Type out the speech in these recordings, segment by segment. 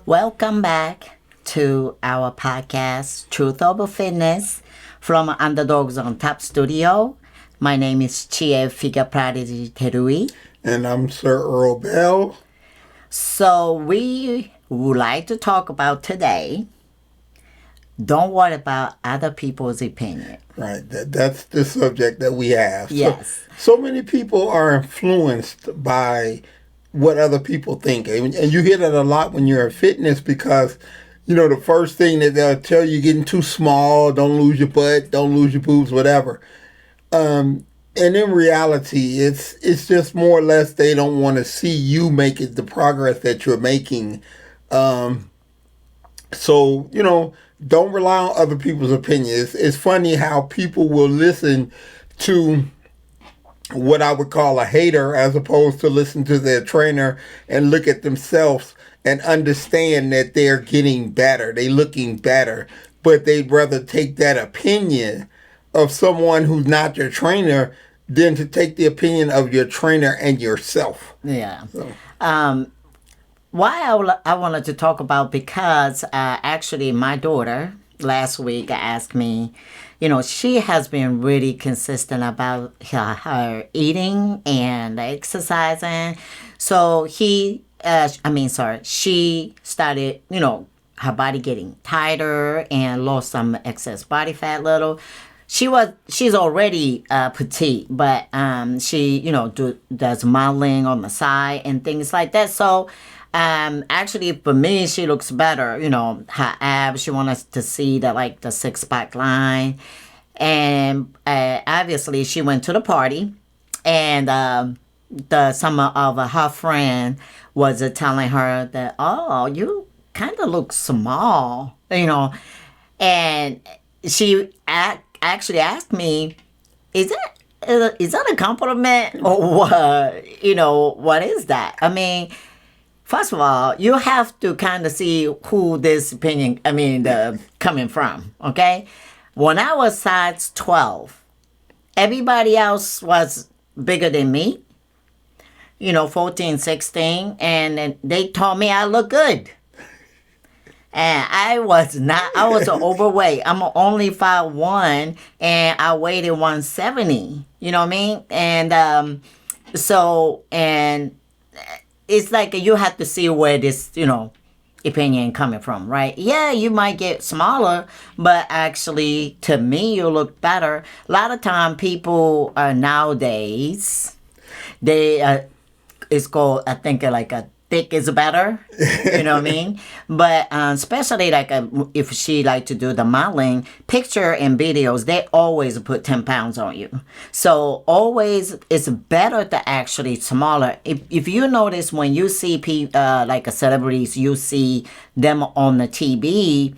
Welcome back to our podcast, Truth Over Fitness, from Underdogs on Top Studio. My name is Chie Figure Prodigy Terui. And I'm Sir Earl Bell. So we would like to talk about today, don't worry about other people's opinion. Right, that's the subject that we have. Yes. So many people are influenced by what other people think. And you hear that a lot when you're in fitness because, you know, the first thing that they'll tell you, getting too small, don't lose your butt, don't lose your boobs, whatever. And in reality, it's just more or less they don't want to see you make it the progress that you're making. So, you know, don't rely on other people's opinions. It's funny how people will listen to what I would call a hater as opposed to listen to their trainer and look at themselves and understand that they're getting better, they're looking better, but they'd rather take that opinion of someone who's not your trainer than to take the opinion of your trainer and yourself. Yeah. So. Why I wanted to talk about, because actually my daughter last week asked me, you know, she has been really consistent about her eating and exercising. So she started, you know, her body getting tighter and lost some excess body fat little. She's already petite, but she, you know, does modeling on the side and things like that. So actually for me, she looks better, you know, her abs, she wants us to see the six-pack line. And obviously she went to the party, and some of her friend was telling her that, oh, you kind of look small, you know. And she actually asked me, is that a compliment or what? You know, what is that? I mean, first of all, you have to kind of see who this opinion, coming from, okay? When I was size 12, everybody else was bigger than me, you know, 14, 16, and they told me I look good. And I was overweight. I'm only 5'1", and I weighed 170, you know what I mean? And and it's like you have to see where this, you know, opinion coming from, right? Yeah, you might get smaller, but actually, to me, you look better. A lot of time, people nowadays, it's called, I think, like a thick is better, you know what I mean? But especially if she like to do the modeling, picture and videos, they always put 10 pounds on you. So always it's better to actually smaller. If you notice when you see celebrities, you see them on the TV,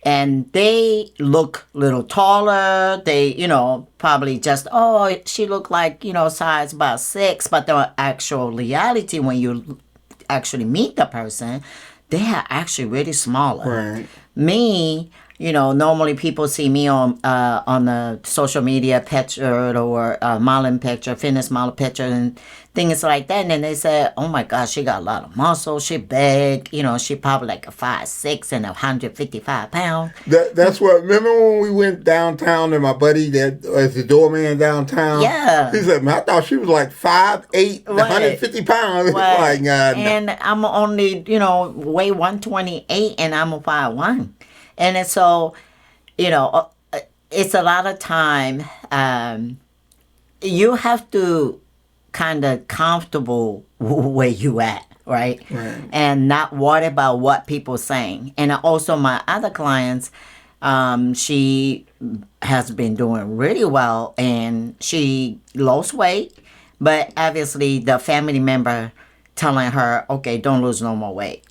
and they look a little taller. They, you know, probably just, oh, she look like, you know, size about 6. But the actual reality, when you actually meet the person, they are actually really smaller. Right. Me, you know, normally people see me on the social media picture or modeling picture, fitness model picture, and things like that. And then they say, oh my gosh, she got a lot of muscle. She big. You know, she probably like a 5'6" and 155 pounds. That's what. Remember when we went downtown and my buddy that was the doorman downtown? Yeah. He said, man, I thought she was like 5'8", 150 pounds. Right. Like, and I'm only, you know, weigh 128, and I'm a 5'1". And so, you know, it's a lot of time. You have to kind of comfortable where you at, right? And not worry about what people saying. And also my other clients, she has been doing really well, and she lost weight, but obviously the family member telling her, okay, don't lose no more weight.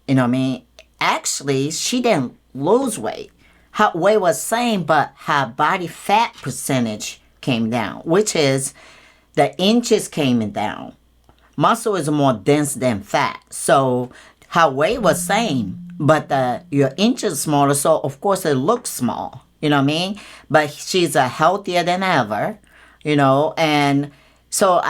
You know what I mean? Actually, she didn't lose weight. Her weight was same, but her body fat percentage came down, which is the inches came down. Muscle is more dense than fat. So her weight was same, but your inches smaller, so of course it looks small. You know what I mean? But she's healthier than ever, you know. And so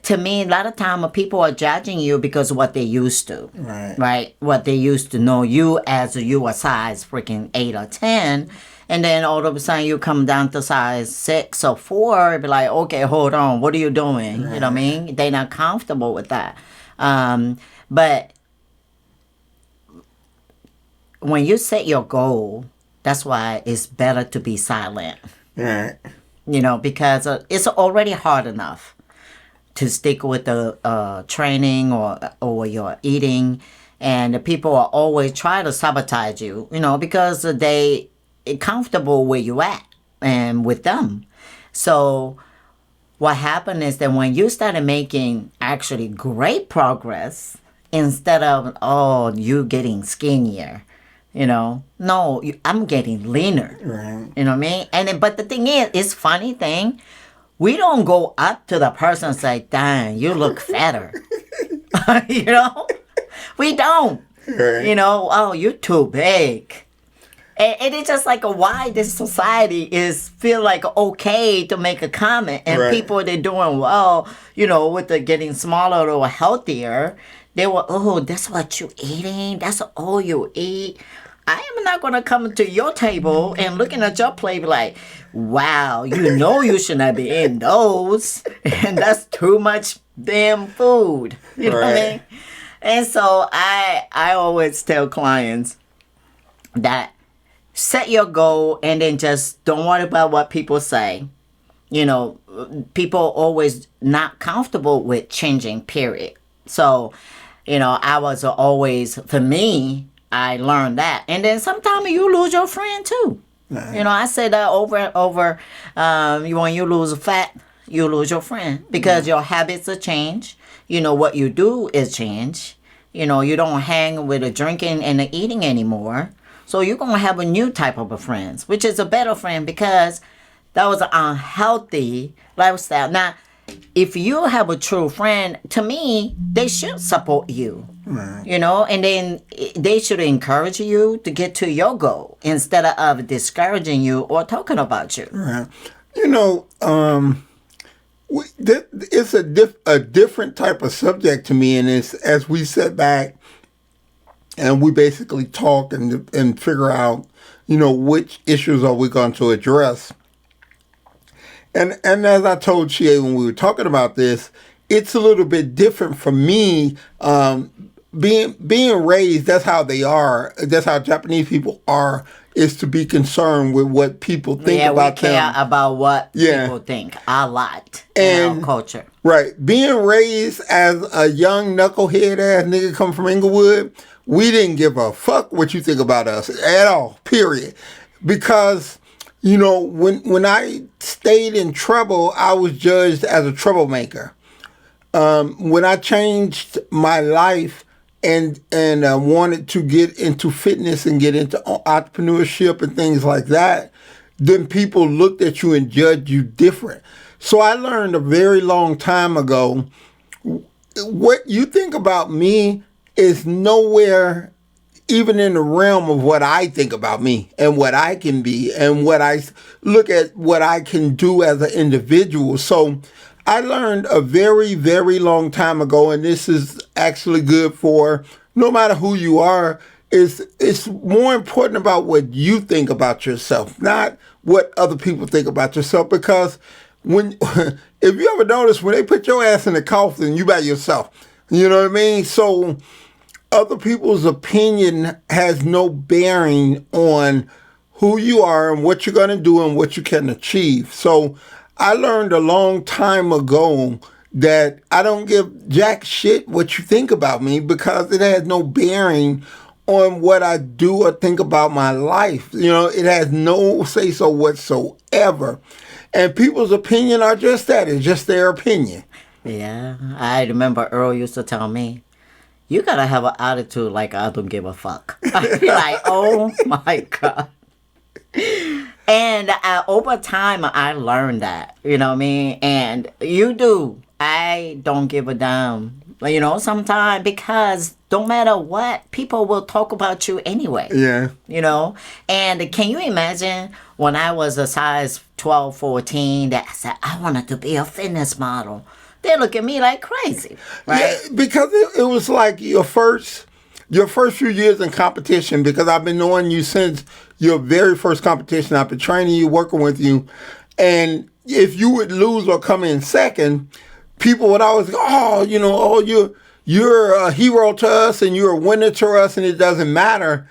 to me, a lot of time people are judging you because of what they used to, Right. right? What they used to know you as you a size freaking 8 or 10. And then all of a sudden you come down to size 6 or 4, be like, okay, hold on, what are you doing? You know what I mean? They're not comfortable with that. But when you set your goal, that's why it's better to be silent. Right. You know, because it's already hard enough to stick with the training or your eating, and the people are always trying to sabotage you. You know, because they comfortable where you at and with them. So what happened is that when you started making actually great progress, instead of you getting skinnier, you know, no, I'm getting leaner. Right. You know what I mean? But the thing is, it's funny thing. We don't go up to the person and say, "Dang, you look fatter." You know, we don't. Right. You know, oh, you're too big. And it's just like why this society is feel like okay to make a comment, and Right. people they're doing well, you know, with the getting smaller or healthier, they were, oh, that's what you eating, that's all you eat. I am not gonna come to your table and looking at your plate be like, wow, you know you should not be eating those, and that's too much damn food. You know what I Right. mean? And so I always tell clients that set your goal and then just don't worry about what people say. You know, people always not comfortable with changing, period. So, you know, I was always, for me, I learned that. And then sometimes you lose your friend too. You know, I say that over and over. When you lose fat, you lose your friend because your habits are change. You know, what you do is change. You know, you don't hang with the drinking and the eating anymore. So you're going to have a new type of a friends, which is a better friend because that was an unhealthy lifestyle. Now, if you have a true friend, to me, they should support you. Right. You know, and then they should encourage you to get to your goal instead of discouraging you or talking about you. Right. You know, it's a different type of subject to me, and it's as we sit back and we basically talk and figure out, you know, which issues are we going to address. And as I told Chie when we were talking about this, it's a little bit different for me. Being raised, that's how they are. That's how Japanese people are. Is to be concerned with what people think about them. Yeah, we care about what people think a lot in our culture. Right. Being raised as a young knucklehead ass nigga come from Inglewood, we didn't give a fuck what you think about us at all, period. Because, you know, when I stayed in trouble, I was judged as a troublemaker. When I changed my life and wanted to get into fitness and get into entrepreneurship and things like that, then people looked at you and judged you different. So I learned a very long time ago, what you think about me is nowhere even in the realm of what I think about me and what I can be and what I look at what I can do as an individual. So I learned a very, very long time ago, and this is actually good for no matter who you are, it's more important about what you think about yourself, not what other people think about yourself. Because when if you ever notice, when they put your ass in the coffin, you by yourself. You know what I mean? So other people's opinion has no bearing on who you are and what you're going to do and what you can achieve. So I learned a long time ago that I don't give jack shit what you think about me because it has no bearing on what I do or think about my life. You know, it has no say-so whatsoever. And people's opinion are just that. It's just their opinion. Yeah, I remember Earl used to tell me, you gotta have an attitude like I don't give a fuck. I'd be like, oh my God. And over time, I learned that, you know what I mean? And you do. I don't give a damn, you know, sometimes because don't matter what, people will talk about you anyway. Yeah. You know? And can you imagine when I was a size 12, 14, that I said, I wanted to be a fitness model. they look at me like crazy, right? Yeah, because it was like your first few years in competition, because I've been knowing you since your very first competition. I've been training you, working with you. And if you would lose or come in second, people would always go, you're a hero to us and you're a winner to us and it doesn't matter.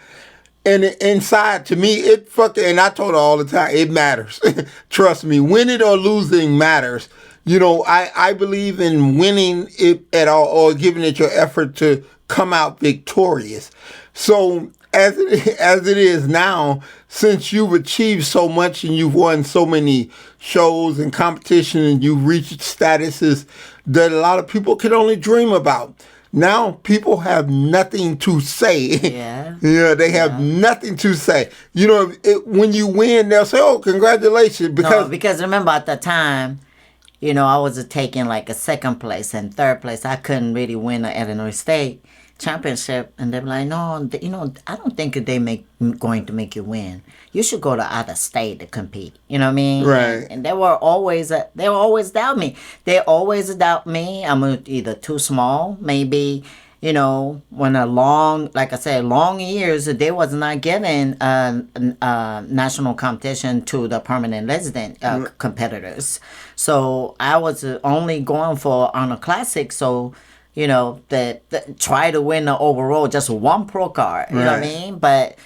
And inside, to me, and I told her all the time, it matters. Trust me, winning or losing matters. I believe in winning it at all, or giving it your effort to come out victorious. So as it is now, since you've achieved so much and you've won so many shows and competition and you've reached statuses that a lot of people can only dream about. Now people have nothing to say. Yeah. Yeah, they have nothing to say. When you win, they'll say, "Oh, congratulations!" Because remember at the time, I was taking like a second place and third place. I couldn't really win at Illinois State championship, and they're like, "No, I don't think going to make you win. You should go to other state to compete." You know what I mean? Right. And they were always doubt me. They always doubt me. I'm either too small, maybe. When like I said, long years, they was not getting national competition to the permanent resident competitors. So I was only going for on a classic. So, try to win the overall, just one pro card. You know what I mean? But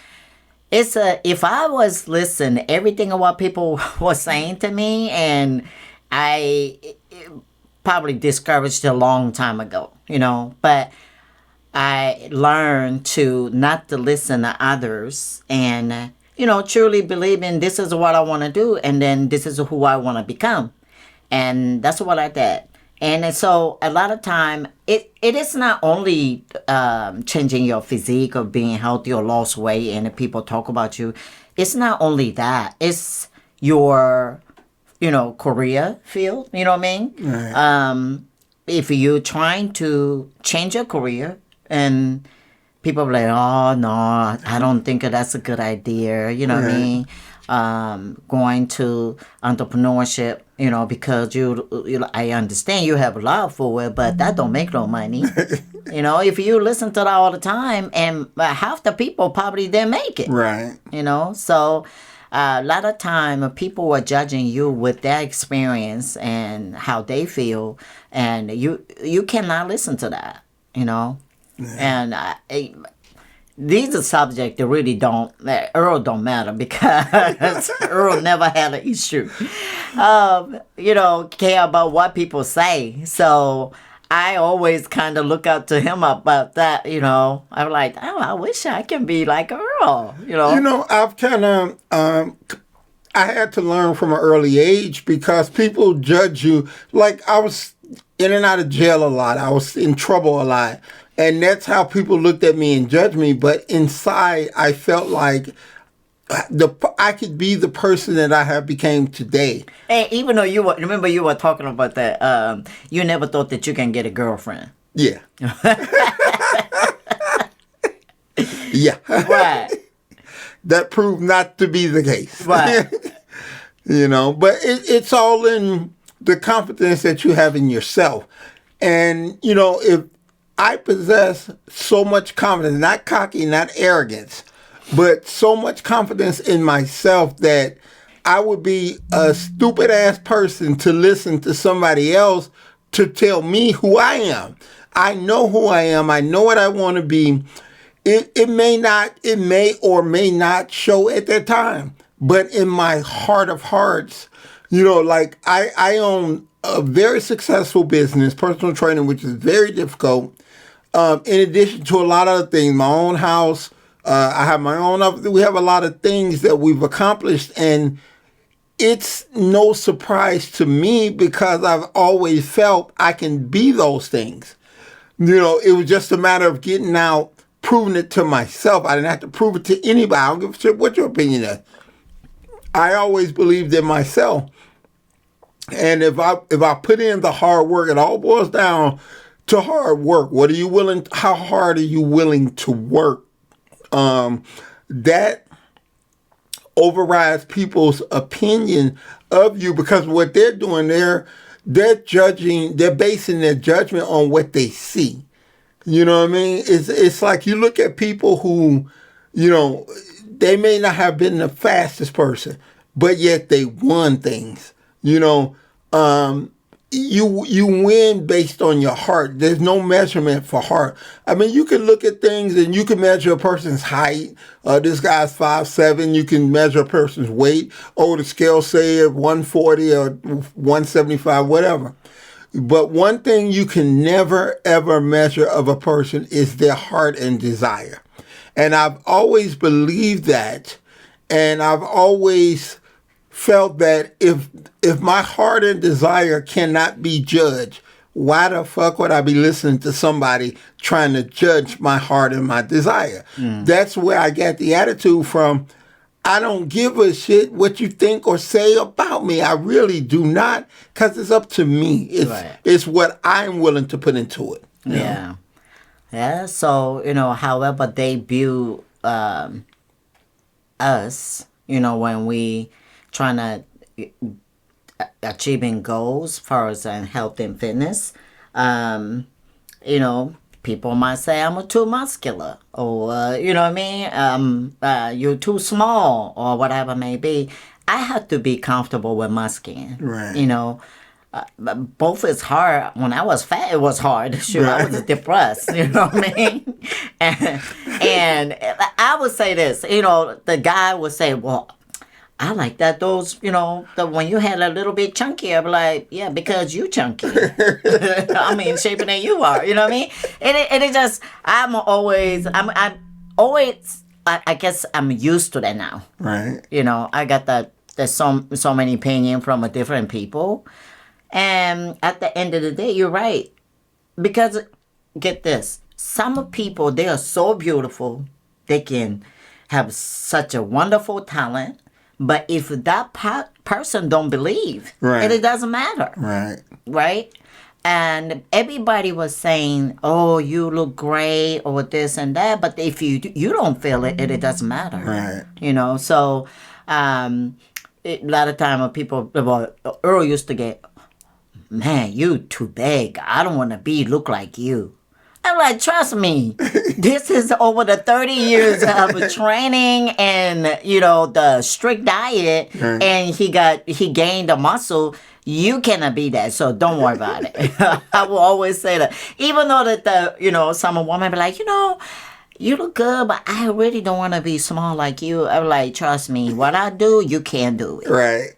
if I was listening everything of what people were saying to me, and I probably discouraged a long time ago, but I learned not to listen to others and, truly believing this is what I want to do and then this is who I want to become. And that's what I did. And so a lot of time, it is not only changing your physique or being healthy or lost weight and people talk about you. It's not only that. It's your, career field. You know what I mean? Right. If you're trying to change your career, and people are like, "Oh, no, I don't think that's a good idea." You know what I mean? Going to entrepreneurship, because I understand you have love for it, but that don't make no money. If you listen to that all the time, and half the people probably didn't make it. Right. So a lot of time people are judging you with their experience and how they feel, and you cannot listen to that. And these are subjects that really Earl don't matter because Earl never had an issue. Care about what people say. So I always kind of look up to him about that. I'm like, oh, I wish I can be like Earl. I've kind of I had to learn from an early age because people judge you. Like I was in and out of jail a lot. I was in trouble a lot. And that's how people looked at me and judged me. But inside, I felt like I could be the person that I have became today. And even though you were talking about that, you never thought that you can get a girlfriend. Yeah. Yeah. Right. That proved not to be the case. Right. But it's all in the confidence that you have in yourself. And, if I possess so much confidence, not cocky, not arrogance, but so much confidence in myself that I would be a stupid ass person to listen to somebody else to tell me who I am. I know who I am. I know what I want to be. It may or may not show at that time, but in my heart of hearts, like I own a very successful business, personal training, which is very difficult. In addition to a lot of other things, my own house, I have my own office. We have a lot of things that we've accomplished, and it's no surprise to me because I've always felt I can be those things. It was just a matter of getting out, proving it to myself. I didn't have to prove it to anybody. I don't give a shit what your opinion is. I always believed in myself. And if I put in the hard work, it all boils down to hard work. How hard are you willing to work? That overrides people's opinion of you because what they're doing, they're basing their judgment on what they see. You know what I mean? It's like you look at people who, you know, they may not have been the fastest person, but yet they won things. You know, you win based on your heart. There's no measurement for heart. I mean, you can look at things and you can measure a person's height. This guy's 5'7". You can measure a person's weight. Oh, the scale say 140 or 175, whatever. But one thing you can never, ever measure of a person is their heart and desire. And I've always believed that. And I've always felt that if my heart and desire cannot be judged, why the fuck would I be listening to somebody trying to judge my heart and my desire? That's where I got the attitude from. I don't give a shit what you think or say about me. I really do not, because it's up to me. It's what I'm willing to put into it. Yeah. Yeah, so, however they view us, when we trying to achieving goals as far as health and fitness, people might say I'm too muscular, or you know what I mean, you're too small, or whatever it may be. I have to be comfortable with my skin. Right. Both is hard. When I was fat, it was hard. Sure, right. I was depressed. You know what I mean? And I would say this. The guy would say, "Well, I like that those, when you had a little bit chunky," I'd be like, yeah, because you chunky. I mean, shaping than you are, you know what I mean? And it just, I'm always, I guess I'm used to that now. Right. I got there's so many opinions from different people. And at the end of the day, you're right. Because, get this, some people, they are so beautiful, they can have such a wonderful talent. But if that person don't believe, right. it doesn't matter. Right. Right? And everybody was saying, oh, you look great, or this and that. But if you don't feel it, it doesn't matter. Right. So a lot of time people, Earl used to get, man, you too big. I don't want to look like you. I'm like, trust me, this is over the 30 years of training and, the strict diet, right. and he gained the muscle. You cannot be that, so don't worry about it. I will always say that. Even though that some woman be like, you look good, but I really don't want to be small like you. I'm like, trust me, what I do, you can't do it. Right.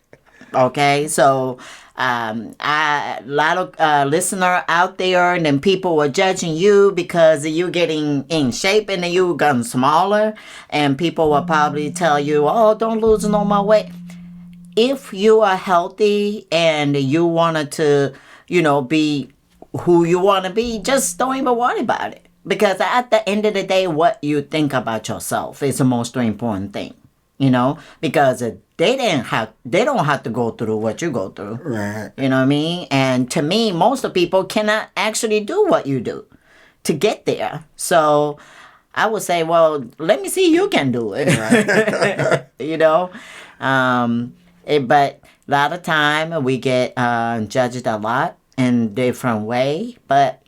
Okay, so a lot of listener out there, and then people were judging you because you're getting in shape and then you gotten smaller, and people will probably tell you, oh, don't lose no more weight. If you are healthy and you wanted to, be who you want to be, just don't even worry about it. Because at the end of the day, what you think about yourself is the most important thing. Because they don't have to go through what you go through. Right. You know what I mean? And to me, most of people cannot actually do what you do to get there. So I would say, well, let me see you can do it. Right. But a lot of time we get judged a lot in different way. But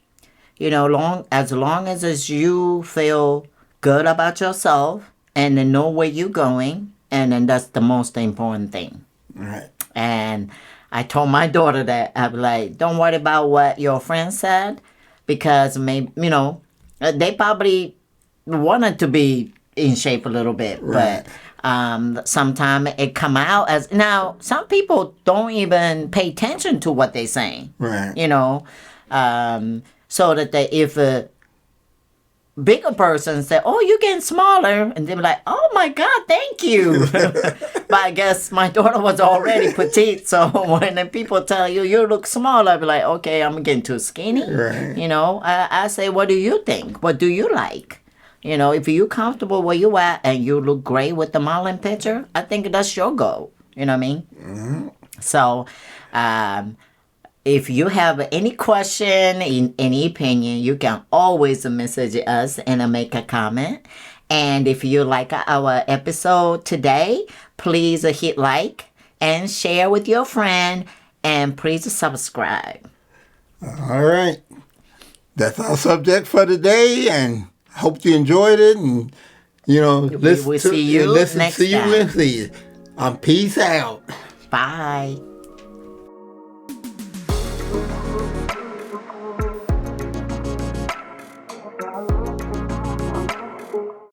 as long as you feel good about yourself, and then know where you're going, and then that's the most important thing. Right. And I told my daughter that, I'm like, don't worry about what your friend said, because maybe, they probably wanted to be in shape a little bit, right. But sometimes it come out as, now, some people don't even pay attention to what they're saying. Right. So that if bigger person say, oh, you're getting smaller, and they be like, oh my God, thank you. But I guess my daughter was already petite, so when the people tell you look small, I be like, okay, I'm getting too skinny. Right. I say, what do you think? What do you like? If you're comfortable where you at and you look great with the modeling picture, I think that's your goal. You know what I mean? Mm-hmm. So if you have any question, any opinion, you can always message us and make a comment. And if you like our episode today, please hit like and share with your friend. and please subscribe. All right. That's our subject for today, and hope you enjoyed it. And, will see you next time. Peace out. Bye.